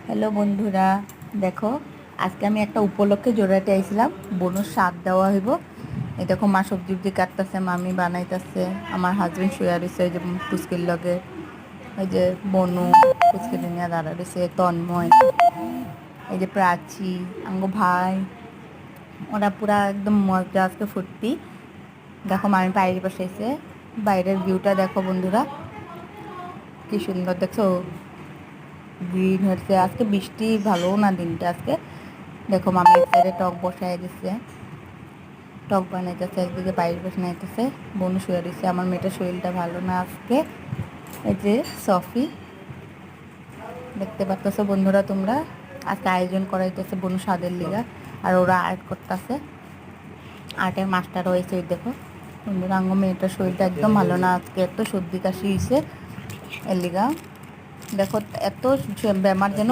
Hello বন্ধুরা, দেখো আজকে আমি একটা উপলক্ষে জোড়াতে আইছিলাম। বনুর স্বাদ দেওয়া হইব। এই দেখো মা সবজি উবজি কাটতেছে, মামি বানাইতেছে, আমার হাজবেন্ড শুয়ে রয়েছে এই যে পুচকির লগে। এই যে বনু পুচকির নিয়ে দাঁড়া রয়েছে, তন্ময়, এই যে প্রাচী, আঙ্গো ভাই, ওরা পুরা একদম মজা আজকে ফুর্তি। দেখো মামি বাইরে বসাইছে, বাইরের ভিউটা দেখো বন্ধুরা, কি সুন্দর দেখছো, গ্রিন হচ্ছে। আজকে বৃষ্টি ভালো না দিনটা আজকে। দেখো মামি এক সাইডে টক বসায় দিচ্ছে, টক বানাইতেছে, একদিকে বাইরে বসে নাইতেছে, বনু শুয়ে দিচ্ছে। আমার মেয়েটার শরীরটা ভালো না আজকে। এই যে সফি, দেখতে পাচ্ছ বন্ধুরা তোমরা, আজকে আয়োজন করাইতেছে বনু স্বাদের লিগা। আর ওরা আর্ট করতেছে, আর্টের মাস্টার হয়েছে। ওই দেখো বন্ধুরা, আঙ্গ মেয়েটার শরীরটা একদম ভালো না আজকে, এত সর্দি কাশি হয়েছে এর লিগা। দেখো এত বেমার যেন